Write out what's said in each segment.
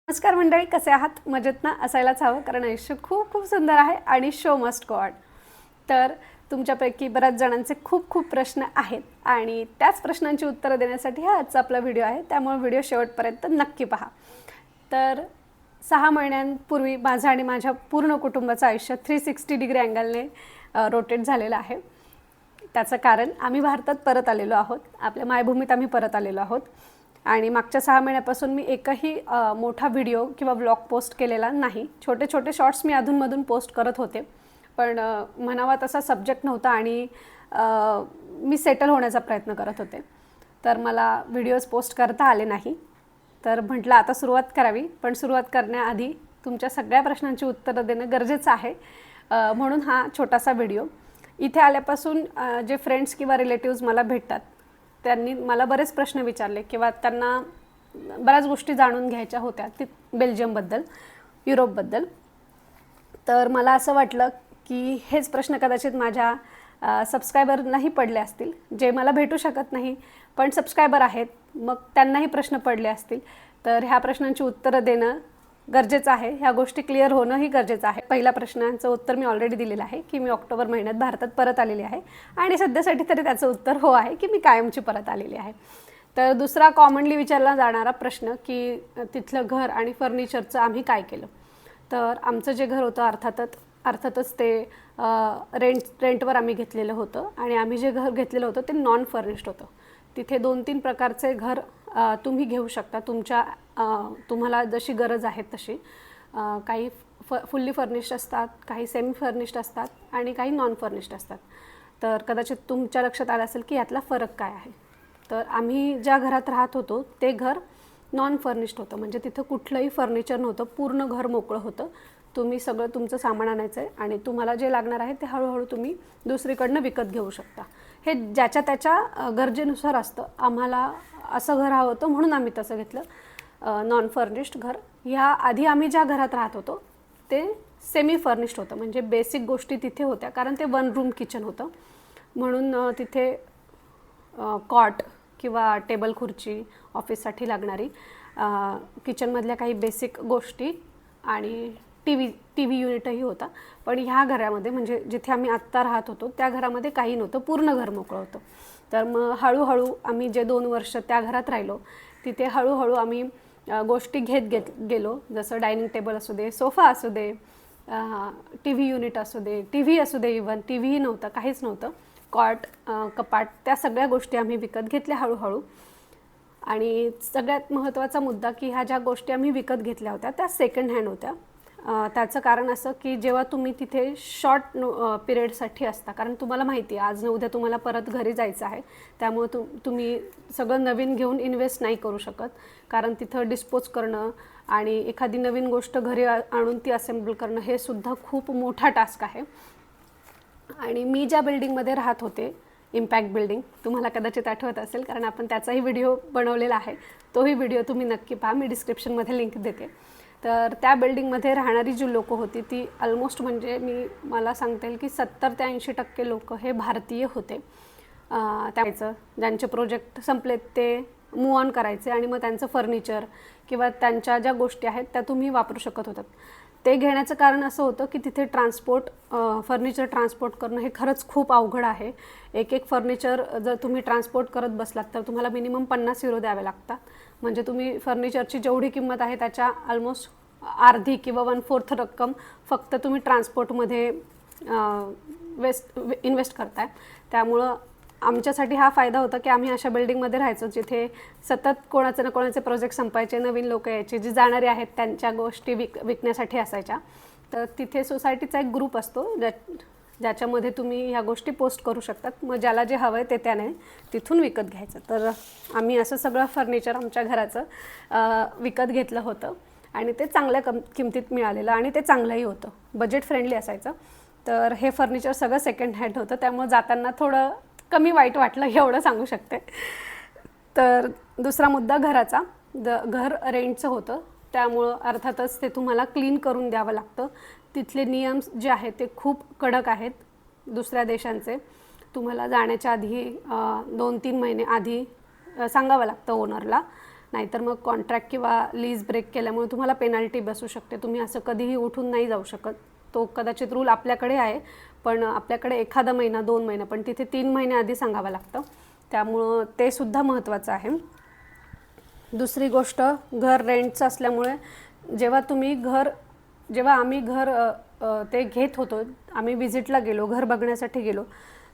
नमस्कार मंडळी, कसे आहात? मजेत ना? असायलाच हवं, कारण आयुष्य खूप खूप सुंदर आहे आणि शो मस्ट गो ऑन. तर तुमच्यापैकी बऱ्याच जणांचे खूप खूप प्रश्न आहेत आणि त्याच प्रश्नांची उत्तरं देण्यासाठी हा आजचा आपला व्हिडिओ आहे. त्यामुळे व्हिडिओ शेवटपर्यंत नक्की पहा. तर 6 महिन्यांपूर्वी माझं आणि माझ्या पूर्ण कुटुंबाचं आयुष्य 360 डिग्री अँगलने रोटेट झालेलं आहे. त्याचं कारण आम्ही भारतात परत आलेलो आहोत. आपल्या मायभूमीत आम्ही परत आलेलो आहोत आणि मागच्या 6 महिन्यापासून मी एकही मोठा व्हिडिओ किंवा व्लॉग पोस्ट केलेला नाही. छोटे छोटे शॉर्ट्स मी अधूनमधून पोस्ट करत होते, पण म्हणावा तसा सब्जेक्ट नव्हता आणि मी सेटल होण्याचा प्रयत्न करत होते. तर मला व्हिडिओज पोस्ट करता आले नाही. तर म्हटलं आता सुरुवात करावी, पण सुरुवात करण्याआधी तुमच्या सगळ्या प्रश्नांची उत्तरं देणं गरजेचं आहे. म्हणून हा छोटासा व्हिडिओ. इथे आल्यापासून जे फ्रेंड्स किंवा रिलेटिव्ज मला भेटतात त्यांनी मला बरेच प्रश्न विचारले किंवा त्यांना बऱ्याच गोष्टी जाणून घ्यायच्या होत्या बेल्जियमबद्दल, युरोपबद्दल. तर मला असं वाटलं की हेच प्रश्न कदाचित माझ्या सबस्क्रायबरनाही पडले असतील, जे मला भेटू शकत नाही पण सबस्क्रायबर आहेत, मग त्यांनाही प्रश्न पडले असतील. तर ह्या प्रश्नांची उत्तरं देणं गरजेचं आहे. ह्या गोष्टी क्लिअर होणंही गरजेचं आहे. पहिल्या प्रश्नांचं उत्तर मी ऑलरेडी दिलेलं आहे की मी ऑक्टोबर महिन्यात भारतात परत आलेली आहे आणि सध्यासाठी तरी त्याचं उत्तर हो आहे की मी कायमची परत आलेली आहे. तर दुसरा कॉमनली विचारला जाणारा प्रश्न की तिथलं घर आणि फर्निचरचं आम्ही काय केलं. तर आमचं जे घर होतं अर्थातच ते रेंटवर आम्ही घेतलेलं होतं आणि आम्ही जे घर घेतलेलं होतं ते नॉन फर्निश्ड होतं. तिथे 2-3 प्रकारचे घर तुम्ही घेऊ शकता तुम्हाला जशी गरज आहे तशी. काही फुल्ली फर्निश्ड असतात, काही सेमी फर्निश्ड असतात आणि काही नॉन फर्निश्ड असतात. तर कदाचित तुमच्या लक्षात आलं असेल की यातला फरक काय आहे. तर आम्ही ज्या घरात राहत होतो ते घर नॉन फर्निश्ड होतं, म्हणजे तिथं कुठलंही फर्निचर नव्हतं. पूर्ण घर मोकळं होतं. तुम्ही सगळं तुमचं सामान आणायचं आहे आणि तुम्हाला जे लागणार आहे ते हळूहळू तुम्ही दुसरीकडनं विकत घेऊ शकता. हे ज्याच्या त्याच्या गरजेनुसार असतं. आम्हाला असं घर हवं होतं म्हणून आम्ही तसं घेतलं नॉन फर्निश्ड घर. ह्या आधी आम्ही ज्या घरात राहत होतो ते सेमी फर्निश्ड होतं, म्हणजे बेसिक गोष्टी तिथे होत्या कारण ते 1 रूम किचन होतं. म्हणून तिथे कॉट किंवा टेबल खुर्ची, ऑफिससाठी लागणारी किचनमधल्या काही बेसिक गोष्टी आणि टी व्ही युनिटही होता. पण ह्या घरामध्ये, म्हणजे जिथे आम्ही आत्ता राहत होतो त्या घरामध्ये काही नव्हतं. पूर्ण घर मोकळं होतं. तर मग हळूहळू आम्ही जे 2 वर्ष त्या घरात राहिलो तिथे हळूहळू आम्ही गोष्टी घेत गेलो. जसं डायनिंग टेबल असू दे, सोफा असू दे, टी व्ही युनिट असू दे, टी व्ही असू दे, इव्हन टी व्हीही नव्हतं, काहीच नव्हतं. कॉट, कपाट, त्या सगळ्या गोष्टी आम्ही विकत घेतल्या हळूहळू. आणि सगळ्यात महत्त्वाचा मुद्दा की ह्या ज्या गोष्टी आम्ही विकत घेतल्या होत्या त्या सेकंड हँड होत्या. त्याचं कारण असं की जेव्हा तुम्ही तिथे शॉर्ट पिरियडसाठी असता, कारण तुम्हाला माहिती आहे आज न उद्या तुम्हाला परत घरी जायचं आहे, त्यामुळे तुम्ही सगळं नवीन घेऊन इन्व्हेस्ट नाही करू शकत, कारण तिथं डिस्पोज करणं आणि एखादी नवीन गोष्ट घरी आणून ती असेंबल करणं हे सुद्धा खूप मोठा टास्क आहे. आणि मी ज्या बिल्डिंगमध्ये राहत होते, इम्पॅक्ट बिल्डिंग, तुम्हाला कदाचित आठवत असेल कारण आपण त्याचाही व्हिडिओ बनवलेला आहे. तोही व्हिडिओ तुम्ही नक्की पहा, मी डिस्क्रिप्शनमध्ये लिंक देते. तर त्या बिल्डिंगमध्ये राहणारी जी लोकं होती ती ऑलमोस्ट, म्हणजे मला सांगता येईल की 70 ते 80% लोकं हे भारतीय होते. त्याचं ज्यांचे प्रोजेक्ट संपलेत ते मूव ऑन करायचे आणि मग त्यांचं फर्निचर किंवा त्यांच्या ज्या गोष्टी आहेत त्या तुम्ही वापरू शकत होतात. ते घेण्याचं कारण असं होतं की तिथे फर्निचर ट्रान्सपोर्ट करणं हे खरंच खूप अवघड आहे. एक फर्निचर जर तुम्ही ट्रान्सपोर्ट करत बसलात तर तुम्हाला मिनिमम 50 युरो द्यावे लागतात. म्हणजे तुम्ही फर्निचरची जेवढी किंमत आहे त्याच्या ऑलमोस्ट अर्धी किंवा 1/4 रक्कम फक्त तुम्ही ट्रान्सपोर्टमध्ये इन्व्हेस्ट करताय. त्यामुळं आमच्यासाठी हा फायदा होता की आम्ही अशा बिल्डिंगमध्ये राहायचो जिथे सतत कोणाचे ना कोणाचे प्रोजेक्ट संपायचे, नवीन लोक यायचे, जी जाणारे आहेत त्यांच्या गोष्टी विकण्यासाठी असायच्या. तर तिथे सोसायटीचा एक ग्रुप असतो ज्याच्यामध्ये तुम्ही ह्या गोष्टी पोस्ट करू शकतात. मग ज्याला जे हवं आहे ते त्याने तिथून विकत घ्यायचं. तर आम्ही असं सगळं फर्निचर आमच्या घराचं विकत घेतलं होतं आणि ते चांगल्या किमतीत मिळालेलं आणि ते चांगलंही होतं, बजेट फ्रेंडली असायचं. तर हे फर्निचर सगळं सेकंड हँड होतं, त्यामुळे जाताना थोडं कमी वाईट वाटलं एवढं सांगू शकते. तर दुसरा मुद्दा घराचा. घर रेंटचं होतं, त्यामुळं अर्थातच ते तुम्हाला क्लीन करून द्यावं लागतं. तिथले नियम जे आहेत ते खूप कडक आहेत दुसऱ्या देशांचे. तुम्हाला जाण्याच्या आधी 2-3 महिने आधी सांगावं लागतं ओनरला नाहीतर मग कॉन्ट्रॅक्ट किंवा लीज ब्रेक केल्यामुळे तुम्हाला पेनल्टी बसू शकते. तुम्ही असं कधीही उठून नाही जाऊ शकत. तो कदाचित रूल आपल्याकडे आहे, पण आपल्याकडे एखादा महिना 2 महिना, पण तिथे 3 महिने आधी सांगावं लागतं. त्यामुळं ते सुद्धा महत्त्वाचं आहे. दुसरी गोष्ट, घर रेंटचं असल्यामुळे जेव्हा आम्ही घर ते घेत होतो, आम्ही व्हिजिटला गेलो, घर बघण्यासाठी गेलो,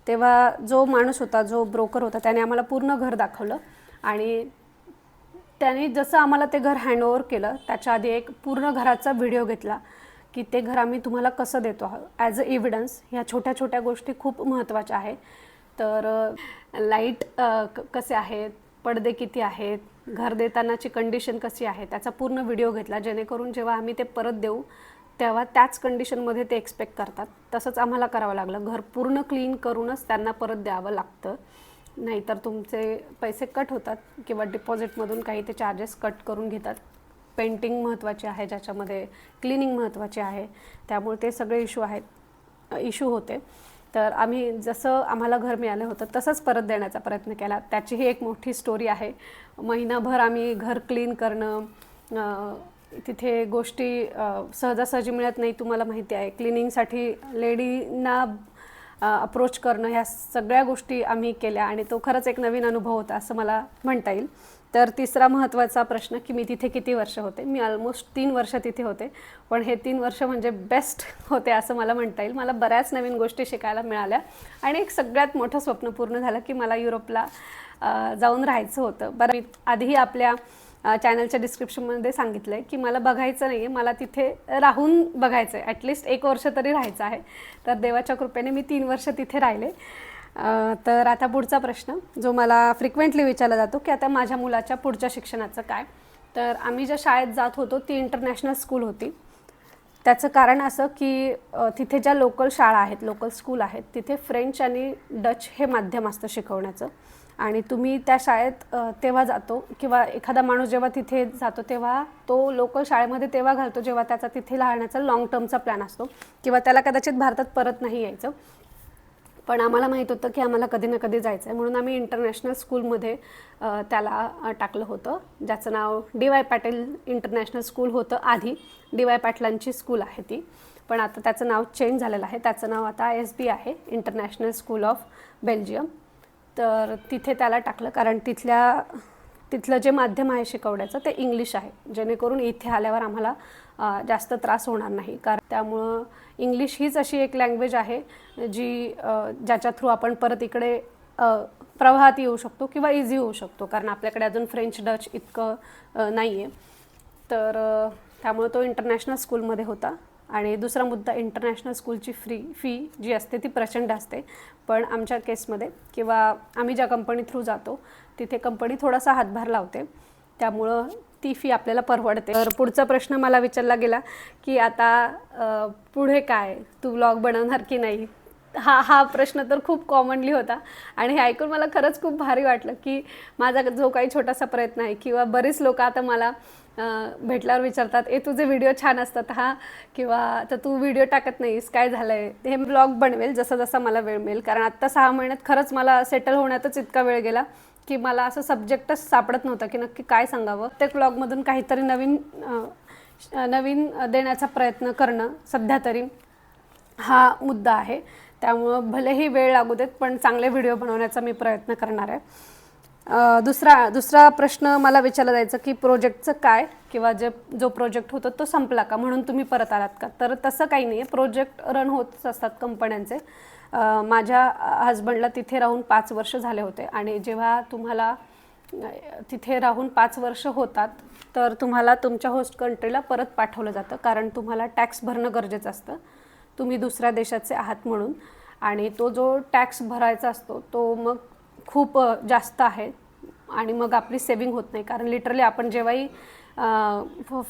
तेव्हा जो माणूस होता, जो ब्रोकर होता, त्याने आम्हाला पूर्ण घर दाखवलं आणि त्याने जसं आम्हाला ते घर हँडओव्हर केलं त्याच्या आधी एक पूर्ण घराचा व्हिडिओ घेतला की ते घर आम्ही तुम्हाला कसं देतो ॲज अ एव्हिडन्स. ह्या छोट्या छोट्या गोष्टी खूप महत्त्वाच्या आहेत. तर लाईट कसे आहेत, पडदे किती आहेत, घर देतानाची कंडिशन कशी आहे, त्याचा पूर्ण व्हिडिओ घेतला, जेणेकरून जेव्हा आम्ही ते परत देऊ तेव्हा त्याच कंडिशनमध्ये ते एक्सपेक्ट करतात. तसंच आम्हाला करावं लागलं. घर पूर्ण क्लीन करूनच त्यांना परत द्यावं लागतं, नाहीतर तुमचे पैसे कट होतात किंवा डिपॉझिटमधून काही ते चार्जेस कट करून घेतात. पेंटिंग महत्त्वाची आहे, ज्याच्यामध्ये क्लिनिंग महत्त्वाची आहे, त्यामुळे ते सगळे इश्यू होते. तर आम्ही जसं आम्हाला घर मिळालं होतं तसंच परत देण्याचा प्रयत्न केला. त्याचीही एक मोठी स्टोरी आहे. महिनाभर आम्ही घर क्लीन करणं, तिथे गोष्टी सहजासहजी मिळत नाही, तुम्हाला माहिती आहे. क्लिनिंगसाठी लेडीना अप्रोच करणं, ह्या सगळ्या गोष्टी आम्ही केल्या आणि तो खरंच एक नवीन अनुभव होता असं मला म्हणता येईल. तर तिसरा महत्त्वाचा प्रश्न की मी तिथे किती वर्ष होते. मी ऑलमोस्ट 3 वर्ष तिथे होते, पण हे 3 वर्ष म्हणजे बेस्ट होते असं मला म्हणता येईल. मला बऱ्याच नवीन गोष्टी शिकायला मिळाल्या आणि एक सगळ्यात मोठं स्वप्न पूर्ण झालं की मला युरोपला जाऊन राहायचं होतं. बरं, आधीही आपल्या चॅनलच्या डिस्क्रिप्शनमध्ये सांगितलं आहे की मला बघायचं नाही आहे, मला तिथे राहून बघायचं आहे, ॲटलिस्ट 1 वर्ष तरी राहायचं आहे. तर देवाच्या कृपेने मी 3 वर्ष तिथे राहिले. तर आता पुढचा प्रश्न जो मला फ्रिक्वेंटली विचारला जातो की आता माझ्या मुलाच्या पुढच्या शिक्षणाचं काय. तर आम्ही ज्या शाळेत जात होतो ती इंटरनॅशनल स्कूल होती. त्याचं कारण असं की तिथे ज्या लोकल शाळा आहेत, लोकल स्कूल आहेत, तिथे फ्रेंच आणि डच हे माध्यम असतं शिकवण्याचं. आणि तुम्ही त्या शाळेत तेव्हा जातो किंवा एखादा माणूस जेव्हा तिथे जातो तेव्हा तो लोकल शाळेमध्ये तेव्हा घालतो जेव्हा त्याचा तिथे राहण्याचा लाँग टर्मचा प्लॅन असतो किंवा त्याला कदाचित भारतात परत नाही यायचं. पण आम्हाला माहीत होतं की आम्हाला कधी ना कधी जायचं आहे, म्हणून आम्ही इंटरनॅशनल स्कूलमध्ये त्याला टाकलं होतं, ज्याचं नाव DY पाटील इंटरनॅशनल स्कूल होतं. आधी DY पाटलांची स्कूल आहे ती, पण आता त्याचं नाव चेंज झालेलं आहे. त्याचं नाव आता ISB आहे, इंटरनॅशनल स्कूल ऑफ बेल्जियम. तर तिथे त्याला टाकलं कारण तिथलं जे माध्यम आहे शिकवण्याचं ते इंग्लिश आहे, जेणेकरून इथे आल्यावर आम्हाला जास्त त्रास होणार नाही. कारण त्यामुळं इंग्लिश हीच अशी एक लँग्वेज आहे ज्याच्या थ्रू आपण परत इकडे प्रवाहात येऊ शकतो किंवा इझी होऊ शकतो, कारण आपल्याकडे अजून फ्रेंच डच इतकं नाही आहे. तर त्यामुळे तो इंटरनॅशनल स्कूलमध्ये होता. आणि दुसरा मुद्दा, इंटरनॅशनल स्कूलची फी जी असते ती प्रचंड असते, पण आमच्या केसमध्ये किंवा आम्ही ज्या कंपनी थ्रू जातो तिथे कंपनी थोडासा हातभार लावते, त्यामुळं ती फी आपल्याला परवडते. तर पुढचा प्रश्न मला विचारला गेला की आता पुढे काय, तू व्लॉग बनवणार की नाही. हा प्रश्न तर खूप कॉमनली होता आणि हे ऐकून मला खरंच खूप भारी वाटलं की माझा जो काही छोटासा प्रयत्न आहे किंवा बरीच लोक आता मला भेटल्यावर विचारतात, तुझे व्हिडिओ छान असतात किंवा आता तू व्हिडिओ टाकत नाहीस, काय झालं आहे. हे ब्लॉग बनवेल जसा जसा मला वेळ मिळेल, कारण आत्ता 6 महिन्यात खरंच मला सेटल होण्यातच इतका वेळ गेला की मला असं सब्जेक्टच सापडत नव्हता की नक्की काय सांगावं. त्या ब्लॉगमधून काहीतरी नवीन देण्याचा प्रयत्न करणं सध्या तरी हा मुद्दा आहे. त्यामुळं भलेही वेळ लागू देत, पण चांगले व्हिडिओ बनवण्याचा मी प्रयत्न करणार आहे. दुसरा प्रश्न मला विचारला जायचं की प्रोजेक्टचं काय किंवा जो प्रोजेक्ट होता तो संपला का, म्हणून तुम्ही परत आलात का. तर तसं काही नाही आहे, प्रोजेक्ट रन होतच असतात कंपन्यांचे. माझ्या हजबंडला तिथे राहून 5 वर्ष झाले होते आणि जेव्हा तुम्हाला तिथे राहून 5 वर्ष होतात तर तुम्हाला तुमच्या होस्ट कंट्रीला परत पाठवलं जातं, कारण तुम्हाला टॅक्स भरणं गरजेचं असतं, तुम्ही दुसऱ्या देशाचे आहात म्हणून. आणि तो जो टॅक्स भरायचा असतो तो मग खूप जास्त आहे आणि मग आपली सेविंग होत नाही, कारण लिटरली आपण जेव्हाही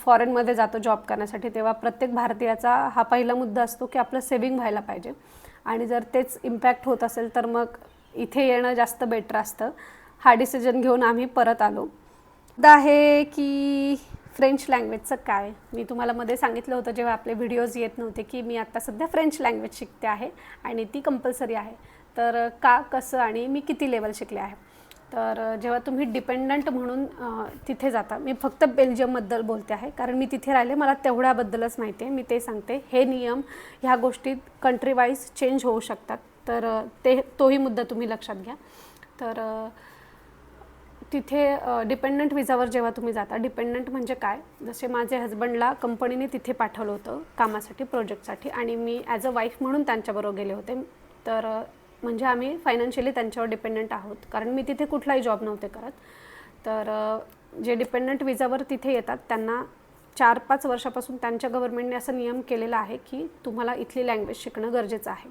फॉरेनमध्ये जातो जॉब करण्यासाठी तेव्हा प्रत्येक भारतीयाचा हा पहिला मुद्दा असतो की आपलं सेविंग व्हायला पाहिजे. आणि जर तेच इम्पॅक्ट होत असेल तर मग इथे येणं जास्त बेटर असतं. हा डिसिजन घेऊन आम्ही परत आलो. आहे की फ्रेंच लँग्वेजचं काय. मी तुम्हाला मध्ये सांगितलं होतं जेव्हा आपले व्हिडिओज येत नव्हते की मी आत्ता सध्या फ्रेंच लँग्वेज शिकते आहे आणि ती कंपल्सरी आहे. तर का, कसं आणि मी किती लेवल शिकले आहे. तर जेव्हा तुम्ही डिपेंडंट म्हणून तिथे जाता, मी फक्त बेल्जियमबद्दल बोलते आहे कारण मी तिथे राहिले, मला तेवढ्याबद्दलच माहिती आहे, मी ते सांगते. हे नियम ह्या गोष्टी कंट्री वाईज चेंज होऊ शकतात, तर तोही मुद्दा तुम्ही लक्षात घ्या. तर तिथे डिपेंडंट विजावर जेव्हा तुम्ही जाता, डिपेंडंट म्हणजे काय, जसे माझे हजबंडला कंपनीने तिथे पाठवलं होतं कामासाठी, प्रोजेक्टसाठी, आणि मी ॲज अ वाईफ म्हणून त्यांच्याबरोबर गेले होते. तर म्हणजे आम्ही फायनान्शियली त्यांच्यावर डिपेंडंट आहोत, कारण मी तिथे कुठलाही जॉब नव्हते करत. तर जे डिपेंडंट विजावर तिथे येतात त्यांना 4-5 वर्षापासून त्यांच्या गव्हर्नमेंटने असा नियम केलेला आहे की तुम्हाला इथली लँग्वेज शिकणं गरजेचं आहे.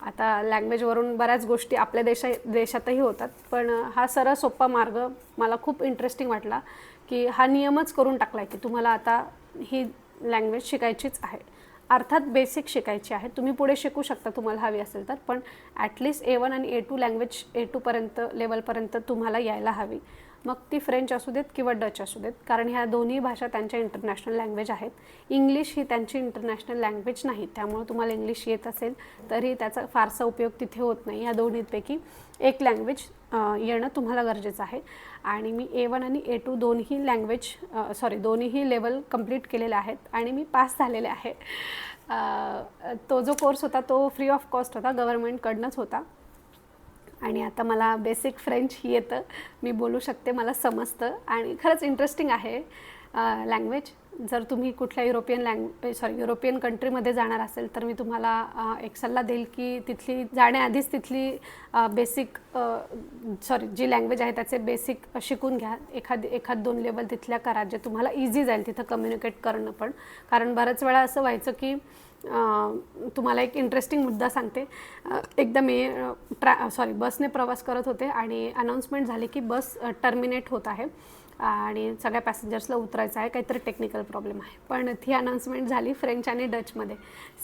आता लँग्वेजवरून बऱ्याच गोष्टी आपल्या देशातही होतात, पण हा सरळ सोपा मार्ग मला खूप इंटरेस्टिंग वाटला की हा नियमच करून टाकला आहे की तुम्हाला आता ही लँग्वेज शिकायचीच आहे. अर्थात बेसिक शिकायची आहे, तुम्ही पुढे शिकू शकता तुम्हाला हवी असेल तर, पण ॲटलिस्ट A1 आणि A2 लँग्वेज A2 लेवलपर्यंत तुम्हाला यायला हवी. मग ती फ्रेंच असू देत किंवा डच असू देत, कारण ह्या दोन्ही भाषा त्यांच्या इंटरनॅशनल लँग्वेज आहेत. इंग्लिश ही त्यांची इंटरनॅशनल लँग्वेज नाही, त्यामुळे तुम्हाला इंग्लिश येत असेल तरी त्याचा फारसा उपयोग तिथे होत नाही. या दोन्हीपैकी एक लँग्वेज येणं तुम्हाला गरजेचं आहे. आणि मी A1 आणि A2 दोन्ही लेवल कंप्लीट केलेले आहेत आणि मी पास झालेले आहे. तो जो कोर्स होता तो फ्री ऑफ कॉस्ट होता, गव्हर्नमेंटकडनंच होता. आणि आता मला बेसिक फ्रेंच येतं, मी बोलू शकते, मला समजतं आणि खरंच इंटरेस्टिंग आहे लँग्वेज. जर तुम्ही कुठल्या युरोपियन कंट्रीमध्ये जाणार असेल तर मी तुम्हाला एक सल्ला देईल की तिथली जाण्याआधीच तिथली जी लँग्वेज आहे त्याचे बेसिक शिकून घ्या. एखाद 2 लेवल तिथल्या करा, जे तुम्हाला इझी जाईल तिथं कम्युनिकेट करणं पण. कारण बऱ्याच वेळा असं व्हायचं की तुम्हाला एक इंटरेस्टिंग मुद्दा सांगते. एकदा मी बसने प्रवास करत होते आणि अनाऊन्समेंट झाली की बस टर्मिनेट होत आहे आणि सगळ्या पॅसेंजर्सला उतरायचं आहे, काहीतरी टेक्निकल प्रॉब्लेम आहे. पण ती अनाऊन्समेंट झाली फ्रेंच आणि डचमध्ये.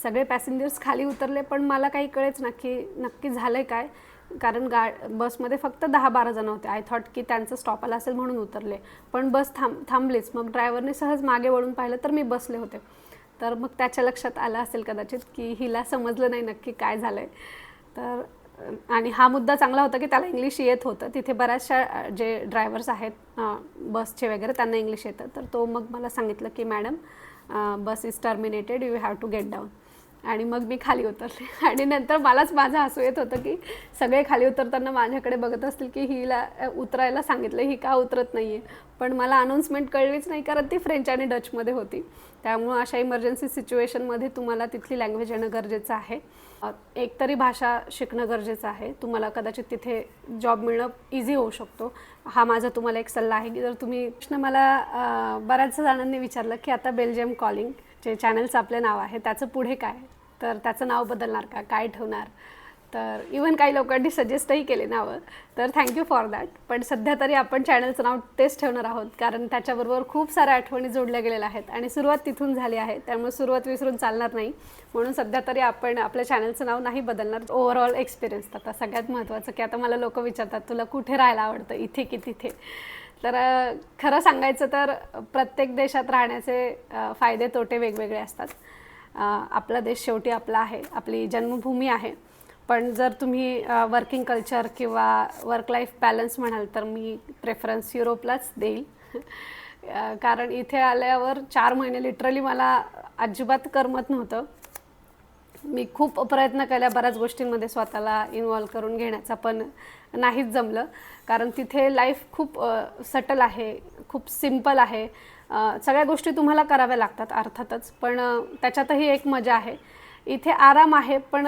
सगळे पॅसेंजर्स खाली उतरले, पण मला काही कळेच नक्की झालं आहे काय, कारण बसमध्ये फक्त 10-12 जण होते. आय थॉट की त्यांचं स्टॉप आला असेल म्हणून उतरले, पण बस थांबलीच. मग ड्रायव्हरने सहज मागे वळून पाहिलं तर मी बसले होते. तर मग त्याच्या लक्षात आलं असेल कदाचित की हिला समजलं नाही नक्की काय झालं आहे. तर आणि हा मुद्दा चांगला होता की त्याला इंग्लिश येत होतं. तिथे बऱ्याचशा जे ड्रायव्हर्स आहेत बसचे वगैरे त्यांना इंग्लिश येतं. तर तो मग मला सांगितलं की madam bus is terminated, you have to get down. आणि मग मी खाली उतरले आणि नंतर मलाच माझं हसू येत होतं की सगळे खाली उतरताना माझ्याकडे बघत असतील की हिला उतरायला सांगितलं, ही का उतरत नाही आहे. पण मला अनाऊन्समेंट कळलीच नाही कारण ती फ्रेंच आणि डचमध्ये होती. त्यामुळं अशा इमर्जन्सी सिच्युएशनमध्ये तुम्हाला तिथली लँग्वेज येणं गरजेचं आहे. एकतरी भाषा शिकणं गरजेचं आहे. तुम्हाला कदाचित तिथे जॉब मिळणं इझी होऊ शकतो. हा माझा तुम्हाला एक सल्ला आहे की जर तुम्ही मला बऱ्याच जणांनी विचारलं की आता बेल्जियम कॉलिंग जे चॅनलचं आपलं नाव आहे त्याचं पुढे काय, तर त्याचं नाव बदलणार का, काय ठेवणार. तर इवन काही लोकांनी सजेस्टही केले नावं, तर थँक्यू फॉर दॅट. पण सध्या तरी आपण चॅनलचं नाव तेच ठेवणार आहोत, कारण त्याच्याबरोबर खूप साऱ्या आठवणी जोडल्या गेलेल्या आहेत आणि सुरुवात तिथून झाली आहे, त्यामुळे सुरुवात विसरून चालणार नाही. म्हणून सध्या तरी आपण आपल्या चॅनलचं नाव नाही बदलणार. ओव्हरऑल एक्सपिरियन्स आता सगळ्यात महत्त्वाचं की आता मला लोक विचारतात तुला कुठे राहायला आवडतं, इथे की तिथे. तर खरं सांगायचं तर प्रत्येक देशात राहण्याचे फायदे तोटे वेगवेगळे असतात. आपला देश शेवटी आपला आहे, आपली जन्मभूमी आहे. पण जर तुम्ही वर्किंग कल्चर किंवा वर्क लाईफ बॅलन्स म्हणाल तर मी प्रेफरन्स युरोपलाच देईल. कारण इथे आल्यावर 4 महिने लिटरली मला अजिबात करमत नव्हतं. मी खूप प्रयत्न केला बऱ्याच गोष्टींमध्ये स्वतःला इन्वॉल्व करून घेण्याचा, पण नाहीच जमलं. कारण तिथे लाईफ खूप सटल आहे, खूप सिम्पल आहे. सगळ्या गोष्टी तुम्हाला कराव्या लागतात अर्थातच, पण त्याच्यातही एक मजा आहे. इथे आराम आहे, पण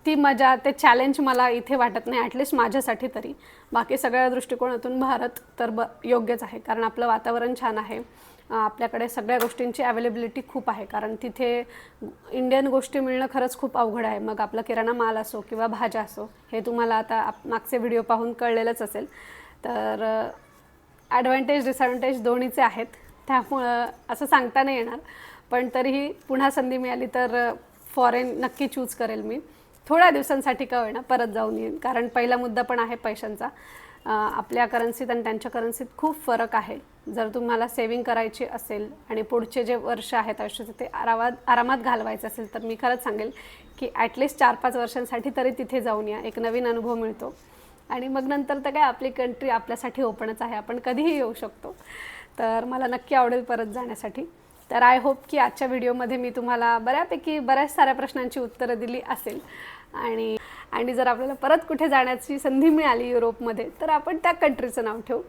ती मजा, ते चॅलेंज मला इथे वाटत नाही, ॲटलिस्ट माझ्यासाठी तरी. बाकी सगळ्या दृष्टिकोनातून भारत तर योग्यच आहे, कारण आपलं वातावरण छान आहे, आपल्याकडे सगळ्या गोष्टींची अवेलेबिलिटी खूप आहे. कारण तिथे इंडियन गोष्टी मिळणं खरंच खूप अवघड आहे. मग आपला किराणा माल असो किंवा भाज्या असो, हे तुम्हाला आता मागचे व्हिडिओ पाहून कळलेलंच असेल. तर ॲडव्हान्टेज डिसॲडव्हान्टेज दोन्हीचे आहेत, त्यामुळं असं सांगता नाही येणार. पण तरीही पुन्हा संधी मिळाली तर फॉरेन नक्की चूज करेल मी. थोड्या दिवसांसाठी का होईना परत जाऊन येईन, कारण पहिला मुद्दा पण आहे पैशांचा. आपल्या करन्सीत आणि त्यांच्या करन्सीत खूप फरक आहे. जर तुम्हाला सेविंग करायची असेल आणि पुढचे जे वर्ष आहेत आयुष्याचे ते आरामात घालवायचे असेल, तर मी खरंच सांगेल की ॲटलिस्ट 4-5 वर्षांसाठी तरी तिथे जाऊन या, एक नवीन अनुभव मिळतो. आणि मग नंतर तर काय आपली कंट्री आपल्यासाठी ओपनच आहे, आपण कधीही येऊ शकतो. तर मला नक्की आवडेल परत जाण्यासाठी. तर आय होप की आजच्या व्हिडिओमध्ये मी तुम्हाला बऱ्याच साऱ्या प्रश्नांची उत्तरं दिली असेल. आणि जर आपल्याला परत कुठे जाण्याची संधी मिळाली युरोपमध्ये तर आपण त्या कंट्रीचं नाव ठेवू.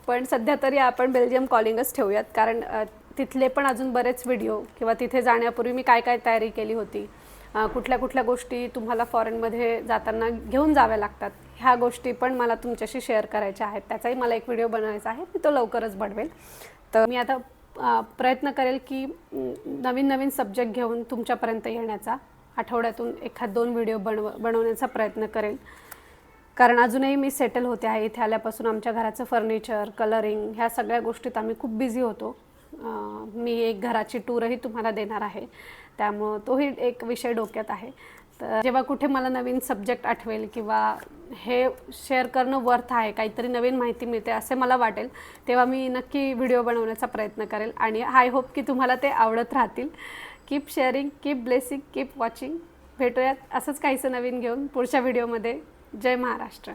पण सध्या तरी आपण बेल्जियम कॉलिंगच ठेवूयात, कारण तिथले पण अजून बरेच व्हिडिओ किंवा तिथे जाण्यापूर्वी मी काय काय तयारी केली होती, कुठल्या कुठल्या गोष्टी तुम्हाला फॉरेनमध्ये जाताना घेऊन जाव्या लागतात, ह्या गोष्टी पण मला तुमच्याशी शेअर करायच्या आहेत. त्याचाही मला एक व्हिडिओ बनवायचा आहे, मी तो लवकरच बनवेल. तर मी आता प्रयत्न करेल की नवीन नवीन सब्जेक्ट घेऊन तुमच्यापर्यंत येण्याचा, आठवड्यातून 1-2 व्हिडिओ बनवण्याचा प्रयत्न करेल. कारण अजूनही मी सेटल होते आहे. इथे आल्यापासून आमच्या घराचं फर्निचर, कलरिंग ह्या सगळ्या गोष्टीत आम्ही खूप बिझी होतो. मी एक घराची टूरही तुम्हाला देणार आहे, त्यामुळं तोही एक विषय डोक्यात आहे. तर जेव्हा कुठे मला नवीन सब्जेक्ट आठवेल किंवा हे शेअर करणं वर्थ आहे, काहीतरी नवीन माहिती मिळते असे मला वाटेल, तेव्हा मी नक्की व्हिडिओ बनवण्याचा प्रयत्न करेल. आणि आय होप की तुम्हाला ते आवडत राहतील. Keep sharing, keep blessing, keep watching. भेटूयात असंच काहीसं नवीन घेऊन पुढच्या व्हिडिओमध्ये. जय महाराष्ट्र.